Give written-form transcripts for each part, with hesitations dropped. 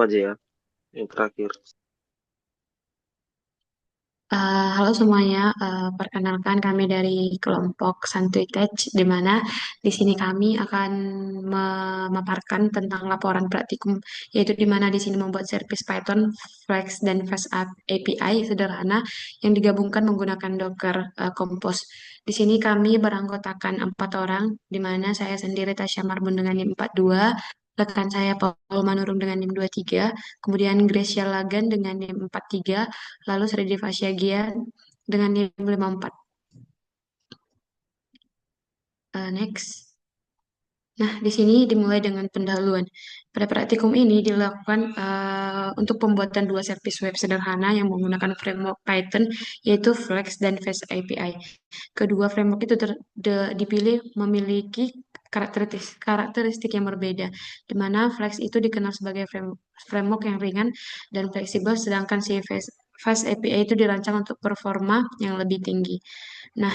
aja ya, yang terakhir. Halo semuanya, perkenalkan kami dari kelompok Santuy Tech, di mana di sini kami akan memaparkan tentang laporan praktikum, yaitu di mana di sini membuat service Python, Flex, dan Fast API sederhana yang digabungkan menggunakan Docker Compose. Di sini kami beranggotakan 4 orang, di mana saya sendiri Tasya Marbun dengan NIM 42, rekan saya Paul Manurung dengan NIM 23, kemudian Gracia Lagan dengan NIM 43, lalu Sri Fasya Gian dengan NIM 54. Next. Nah, di sini dimulai dengan pendahuluan. Pada praktikum ini dilakukan untuk pembuatan dua service web sederhana yang menggunakan framework Python, yaitu Flex dan Fast API. Kedua framework itu dipilih memiliki karakteristik yang berbeda, di mana Flex itu dikenal sebagai framework yang ringan dan fleksibel, sedangkan si Fast API itu dirancang untuk performa yang lebih tinggi. Nah,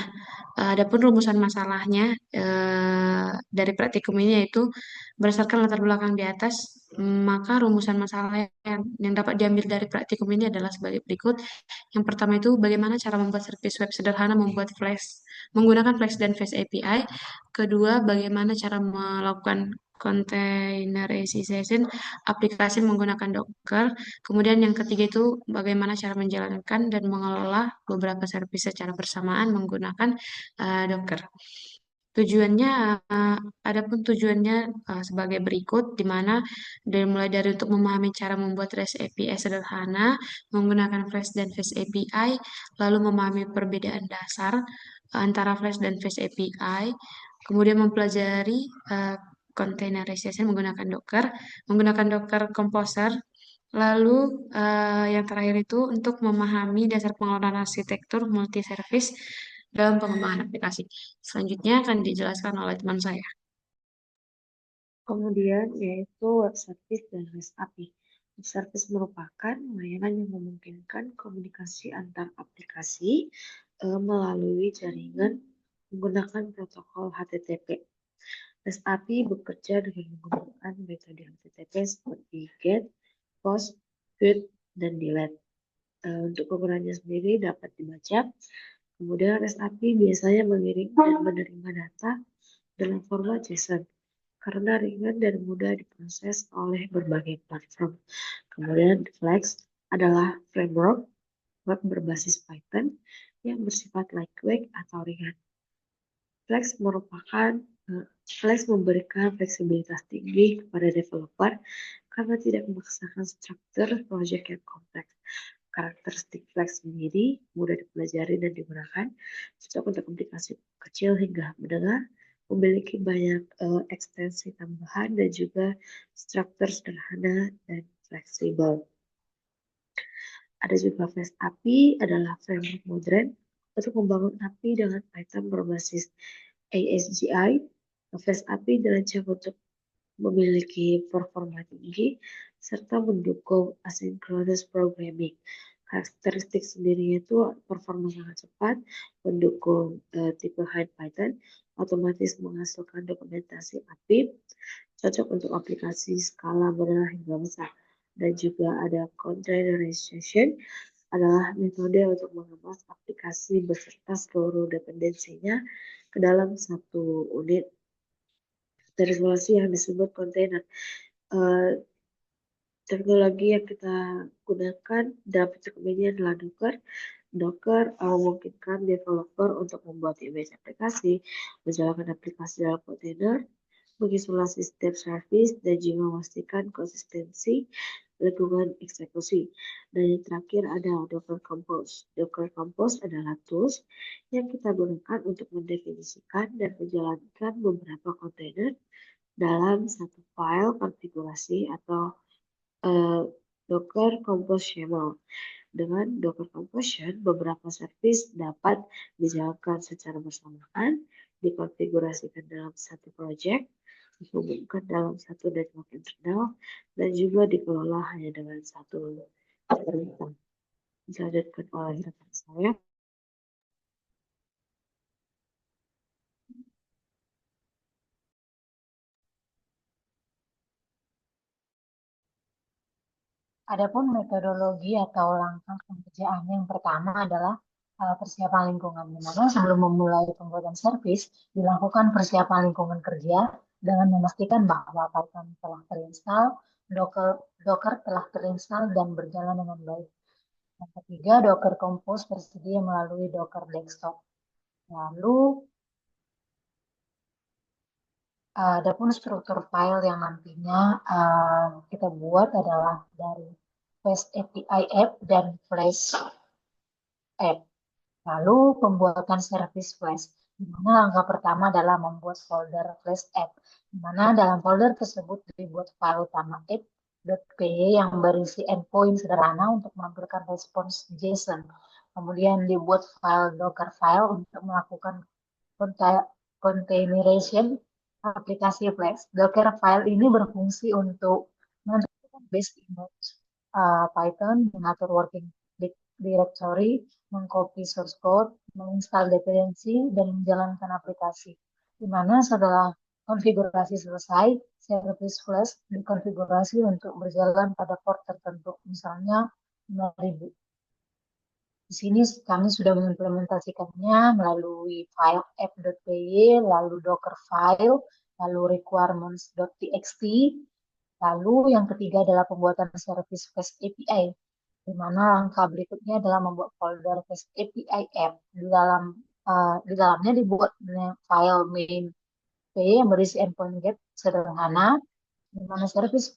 adapun rumusan masalahnya dari praktikum ini yaitu berdasarkan latar belakang di atas, maka rumusan masalah yang dapat diambil dari praktikum ini adalah sebagai berikut. Yang pertama itu bagaimana cara membuat service web sederhana menggunakan Flex dan Fast API. Kedua, bagaimana cara melakukan containerization aplikasi menggunakan Docker. Kemudian yang ketiga itu bagaimana cara menjalankan dan mengelola beberapa service secara bersamaan menggunakan Docker. Tujuannya, eh, adapun tujuannya sebagai berikut, di mana mulai dari untuk memahami cara membuat REST API sederhana menggunakan Flash dan Fast API, lalu memahami perbedaan dasar antara Flash dan Fast API, kemudian mempelajari containerization menggunakan Docker Composer, lalu yang terakhir itu untuk memahami dasar pengelolaan arsitektur multi-service dalam pengembangan aplikasi. Selanjutnya akan dijelaskan oleh teman saya. Kemudian yaitu web service dan REST API. Web service merupakan layanan yang memungkinkan komunikasi antar aplikasi melalui jaringan menggunakan protokol HTTP. REST API bekerja dengan menggunakan metode HTTP seperti GET, POST, GET, dan DELETE. Untuk ukurannya sendiri dapat dibaca. Kemudian REST API biasanya mengirim dan menerima data dalam format JSON karena ringan dan mudah diproses oleh berbagai platform. Kemudian Flex adalah framework web berbasis Python yang bersifat lightweight atau ringan. Flex merupakan Flex memberikan fleksibilitas tinggi kepada developer karena tidak memaksakan struktur proyek yang kompleks. Karakteristik Flex sendiri mudah dipelajari dan digunakan, cocok untuk aplikasi kecil hingga menengah, memiliki banyak ekstensi tambahan dan juga struktur sederhana dan fleksibel. Ada juga Fast API adalah framework modern untuk membangun API dengan Python berbasis ASGI. Fast API dirancang untuk memiliki performa tinggi serta mendukung asynchronous programming. Karakteristik sendirinya itu performa sangat cepat, mendukung tipe high Python, otomatis menghasilkan dokumentasi API, cocok untuk aplikasi skala menengah hingga besar. Dan juga ada containerization adalah metode untuk mengemas aplikasi beserta seluruh dependensinya ke dalam satu unit terisolasi yang disebut kontainer. Uh, Teknologi yang kita gunakan dalam bentuk ini adalah Docker. Docker memungkinkan developer untuk membuat image aplikasi, menjalankan aplikasi dalam kontainer, mengisolasi setiap service, dan juga memastikan konsistensi lingkungan eksekusi. Dan yang terakhir ada Docker Compose. Docker Compose adalah tools yang kita gunakan untuk mendefinisikan dan menjalankan beberapa kontainer dalam satu file konfigurasi atau uh, Docker Compositional. Dengan Docker Composition, beberapa service dapat dijalankan secara bersamaan, dikonfigurasikan dalam satu project, dihubungkan dalam satu network internal, dan juga dikelola hanya dengan satu perintah. Dilanjutkan oleh rekan saya. Adapun metodologi atau langkah pengerjaan yang pertama adalah persiapan lingkungan, di mana sebelum memulai pembuatan servis, dilakukan persiapan lingkungan kerja dengan memastikan bahwa Python telah terinstall, Docker telah terinstall dan berjalan dengan baik. Yang ketiga, Docker Compose tersedia melalui Docker Desktop. Lalu, adapun struktur file yang nantinya kita buat adalah dari Fast API App dan Flash App. Lalu pembuatan service Flash, di mana langkah pertama adalah membuat folder Flash App, di mana dalam folder tersebut dibuat file utama app.py yang berisi endpoint sederhana untuk menampilkan respons JSON. Kemudian dibuat file Docker file untuk melakukan containerization aplikasi Flash. Docker file ini berfungsi untuk menentukan base image Python, mengatur working directory, mengcopy source code, menginstal dependensi, dan menjalankan aplikasi. Di mana setelah konfigurasi selesai, service Flash dikonfigurasi untuk berjalan pada port tertentu, misalnya 5000. Di sini kami sudah mengimplementasikannya melalui file app.py, lalu docker file, lalu requirements.txt, lalu yang ketiga adalah pembuatan service Fast API, di mana langkah berikutnya adalah membuat folder Fast API app. Di dalamnya dibuat file main p yang berisi endpoint get sederhana, di mana service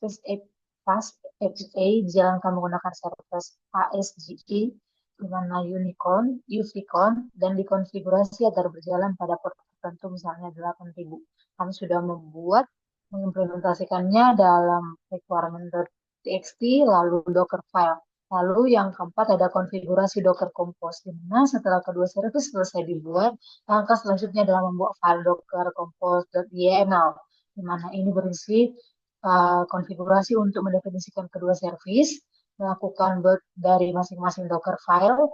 Fast API dijalankan menggunakan service ASGE, di mana UVCon, dan dikonfigurasi agar berjalan pada port tertentu, misalnya 8000. Kami sudah mengimplementasikannya dalam requirement.txt, lalu docker file. Lalu yang keempat ada konfigurasi Docker Compose, di mana setelah kedua service selesai dibuat, langkah selanjutnya adalah membuat file Docker Compose.yml, di mana ini berisi konfigurasi untuk mendefinisikan kedua service, melakukan build dari masing-masing Docker file,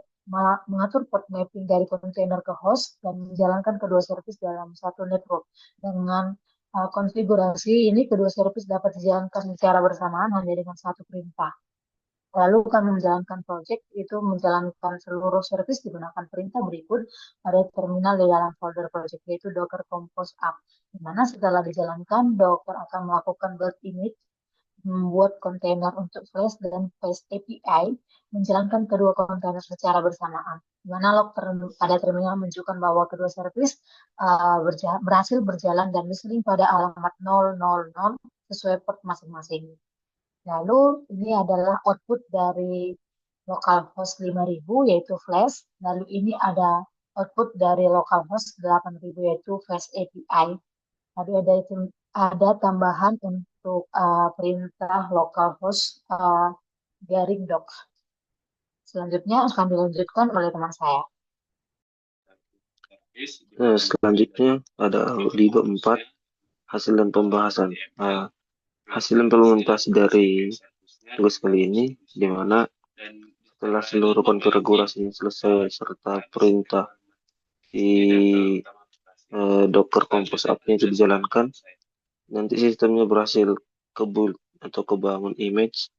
mengatur port mapping dari kontainer ke host, dan menjalankan kedua service dalam satu network. Dengan konfigurasi ini, kedua service dapat dijalankan secara bersamaan hanya dengan satu perintah. Lalu kami menjalankan project itu menjalankan seluruh service digunakan perintah berikut pada terminal di dalam folder project, yaitu Docker Compose App. Di mana setelah dijalankan, Docker akan melakukan build init, membuat kontainer untuk Flash dan Fast API, menjalankan kedua kontainer secara bersamaan. Di mana log pada terminal menunjukkan bahwa kedua service berhasil berjalan dan diseling pada alamat 000 sesuai port masing-masing. Lalu ini adalah output dari localhost 5000 yaitu Flash. Lalu ini ada output dari localhost 8000 yaitu Fast API. Lalu ada tambahan untuk perintah localhost garing doc. Selanjutnya akan dilanjutkan oleh teman saya. Nah, selanjutnya ada di bab 4 hasil dan pembahasan. Hasil implementasi dari tugas kali ini, di mana setelah seluruh konfigurasinya selesai serta perintah di Docker Compose App-nya itu dijalankan, nanti sistemnya berhasil kebuild atau kebangun image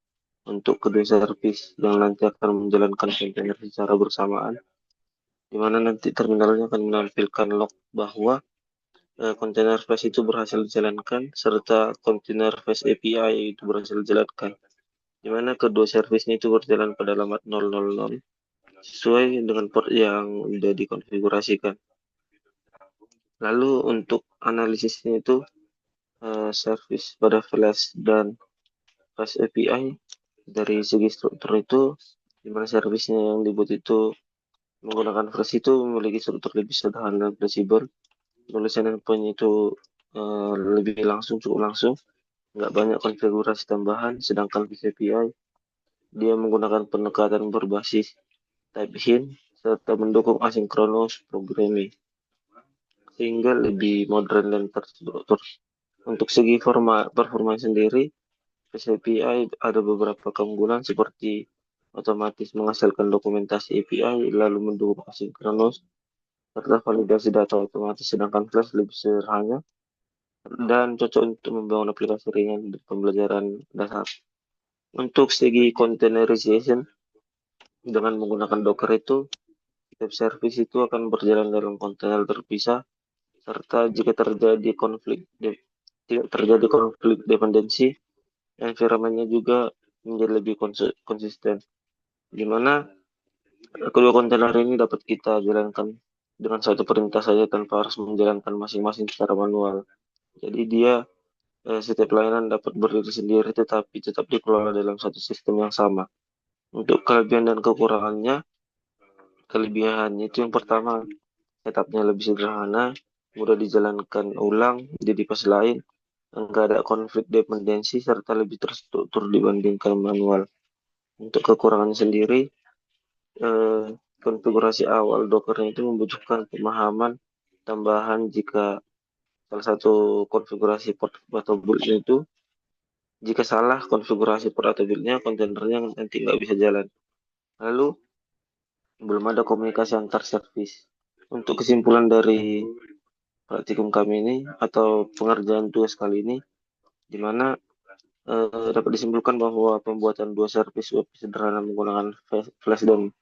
untuk kedua service yang nanti akan menjalankan kontainer secara bersamaan, di mana nanti terminalnya akan menampilkan log bahwa kontainer Flash itu berhasil dijalankan serta kontainer Fast API itu berhasil dijalankan, di mana kedua servisnya itu berjalan pada alamat 000 sesuai dengan port yang sudah dikonfigurasikan. Lalu untuk analisisnya itu service pada Flash dan Fast API dari segi struktur itu, di mana servisnya yang dibuat itu menggunakan Flash itu memiliki struktur lebih sederhana dan fleksibel. Tulisan endpoint itu lebih langsung, cukup langsung, nggak banyak konfigurasi tambahan. Sedangkan Fast API dia menggunakan pendekatan berbasis type hint serta mendukung asynchronous programming sehingga lebih modern dan terstruktur. Untuk segi performa sendiri, Fast API ada beberapa keunggulan seperti otomatis menghasilkan dokumentasi API lalu mendukung asynchronous serta validasi data otomatis, sedangkan Flash lebih sederhana dan cocok untuk membangun aplikasi ringan dan pembelajaran dasar. Untuk segi containerization dengan menggunakan Docker itu, setiap service itu akan berjalan dalam kontainer terpisah, serta jika tidak terjadi konflik dependensi, environment-nya juga menjadi lebih konsisten, di mana kedua kontainer ini dapat kita jalankan dengan satu perintah saja tanpa harus menjalankan masing-masing secara manual. Jadi setiap layanan dapat berdiri sendiri tetapi tetap dikelola dalam satu sistem yang sama. Untuk kelebihan dan kekurangannya, kelebihannya itu yang pertama, setupnya lebih sederhana, mudah dijalankan ulang di device lain, enggak ada konflik dependensi, serta lebih terstruktur dibandingkan manual. Untuk kekurangan sendiri, eh, konfigurasi awal Docker itu membutuhkan pemahaman tambahan jika salah satu konfigurasi port atau build-nya itu, jika salah konfigurasi port atau build-nya, kontainernya nanti nggak bisa jalan. Lalu, belum ada komunikasi antar service. Untuk kesimpulan dari praktikum kami ini atau pengerjaan tugas kali ini, di mana dapat disimpulkan bahwa pembuatan dua service web sederhana menggunakan Flash dan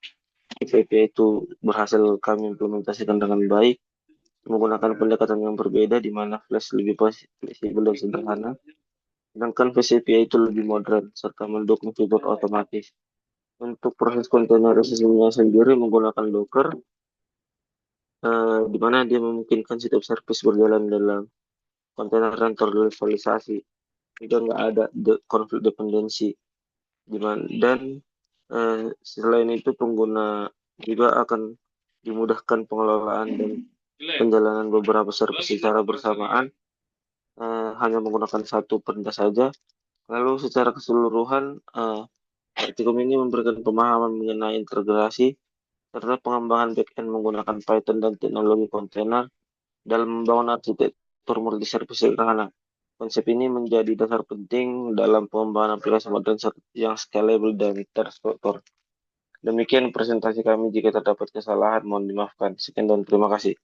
API itu berhasil kami implementasikan dengan baik, menggunakan pendekatan yang berbeda di mana Flash lebih fleksibel dan sederhana, sedangkan Flash API itu lebih modern serta mendukung fitur otomatis. Untuk proses containerisasinya sendiri menggunakan Docker, di mana dia memungkinkan setiap service berjalan dalam kontainer yang tervirtualisasi, juga nggak ada konflik dependensi. Dan selain itu pengguna juga akan dimudahkan pengelolaan dan penjalanan beberapa service secara bersamaan, hanya menggunakan satu perintah saja. Lalu secara keseluruhan, praktikum ini memberikan pemahaman mengenai integrasi serta pengembangan backend menggunakan Python dan teknologi kontainer dalam membangun arsitektur multi-service sederhana. Konsep ini menjadi dasar penting dalam pengembangan aplikasi modern yang scalable dan terstruktur. Demikian presentasi kami. Jika terdapat kesalahan, mohon dimaafkan. Sekian dan terima kasih.